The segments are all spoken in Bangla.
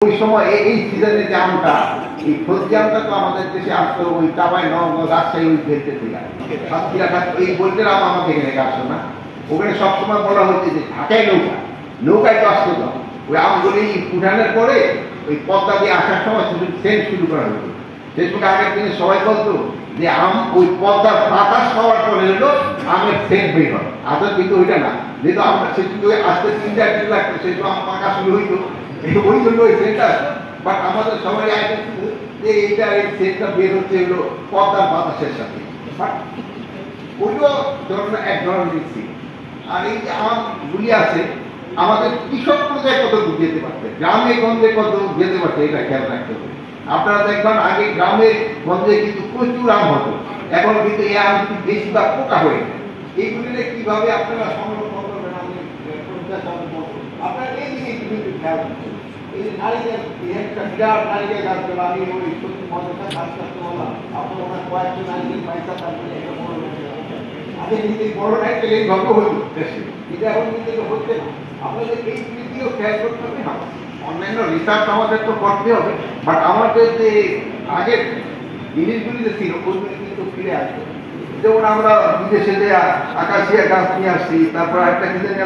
ওই সময় এই সিজনে যে আমটা, এই সবজি আমটা তো আমাদের দেশে আসতো ওই চাপাই নবাবগঞ্জ রাজশাহী ওই বেলতে থেকে সাতক্ষীরা এই বইটার আম আমাকে এখানে আসতো না। ওখানে সবসময় বলা হচ্ছে যে ঢাকায় নৌকায় তো আসতো না। ওই আমগুলি উঠানোর পরে ওই পদ্মা দিয়ে আসার সময় সেন্ট শুরু করা হতো। সেই সময় আগের দিনে সবাই বলতো যে আম ওই পদ্মার বাতাস পাওয়ার পরে হলো আমের সেন্ট বের হয়। আসলে কিন্তু ওইটা না, যেহেতু আমরা সেটুকু আসতে 3-4 দিন লাগতো, সেটুকু আম পাকা শুরু হইতো, ওই জন্য ওই সেন্টটা। বাট আমাদের সবাই আগে যে এইটা এই সেন্টটা বের হচ্ছে হলো পদ্মার বাতাসের সাথে। বাট ওইটাও ধরনের এক ধরনের দিচ্ছি। আর এই যে আমগুলি আছে আমাদের কৃষক পর্যায়ে কত দূর যেতে পারছে, গ্রামে গঞ্জে কত যেতে পারছে, এটা খেয়াল রাখতে হবে। আপনারা দেখবেন আগে গ্রামে গঞ্জে কিন্তু প্রচুর আম হতো, এখন কিন্তু এই আম বেশিরভাগ পোকা হয়ে যায়। এইগুলি কিভাবে আপনারা সংরক্ষণ করবেন, আপনারা এই জিনিসগুলি কিন্তু খেয়াল করছেন। এই যে নারিকেল, একটা বিরাট নারিকেল গাছ, আমি ওই সত্যি মজাটা কাজ করতে বললাম, আপনার ওনার কয়েকটা নারিকেল পয়সা তারপরে একটা বড় আগে নিজে বড় নারিকেল এইভাবে হতো দেশে, এটা এখন নিজে হচ্ছে না। আপনাদের এই দিকেও খেয়াল করতে হবে। না অন্যান্য রিসার্চ আমাদের তো করতে হবে, বাট আমাদের যে আগের জিনিসগুলি যে ছিল ওইগুলি কিন্তু ফিরে আসবে। যেমন আমরা বিদেশে যে আকাশিয়া গাছ নিয়ে আসছি, তারপর একটা কি জানি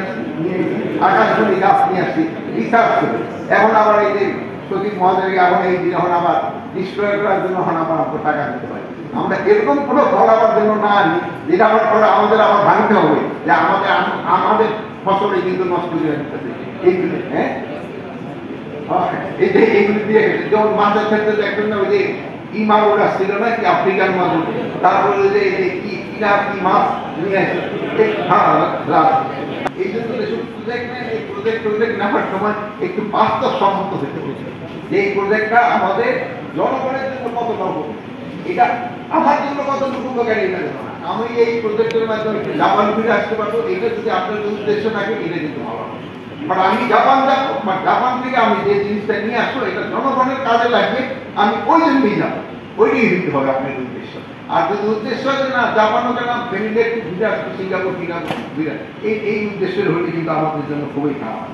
আকাশমণি গাছ নিয়ে আসছি রিসার্চ করে। এখন আবার এই যে সচিব মহোদয়কে এখন এই দিন এখন আবার ডিস্ট্রয় করার জন্য এখন আবার টাকা দিতে পারি। আমরা এরকম কোনো ফল আমার জন্য না আনি যেটা আমার ফলে আমাদের আবার ভাঙতে হবে, যে আমাদের ফসলে কিন্তু নষ্ট করে দিতেছে এইগুলি। হ্যাঁ, এই যে এইগুলি দিয়ে যেমন মাছের ক্ষেত্রে দেখবেন না, ওই যে মাগুর গাছ ছিল না কি, আফ্রিকান মাগুর, তারপরে ওই যে কি মাছ নিয়ে আসে। এই জন্য প্রজেক্ট নেওয়ার সময় একটু বাস্তবসম্মত হতে হবে যে এই প্রজেক্টটা আমাদের জনগণের জন্য কতটা উপকারী, এটা আমার জন্য কতটুকু উপকারী এটা জানো না। আমি এই প্রজেক্টের মাধ্যমে একটু জাপান ফিরে আসতে পারবো, এটা যদি আপনার উদ্দেশ্য থাকে এটা কিন্তু ভালো হবে। বাট আমি জাপান যাবো, বাট জাপান থেকে আমি যে জিনিসটা নিয়ে আসবো এটা জনগণের কাজে লাগবে, আমি ওই জন্যই যাবো, ওইটাই হইতে হবে আপনার উদ্দেশ্য। আর যদি উদ্দেশ্য যে না জাপানও গেলাম ফ্যামিলি একটু ঘুরে আসবো, সিঙ্গাপুর বিরাট এই উদ্দেশ্যের হলে কিন্তু আমাদের জন্য খুবই খারাপ।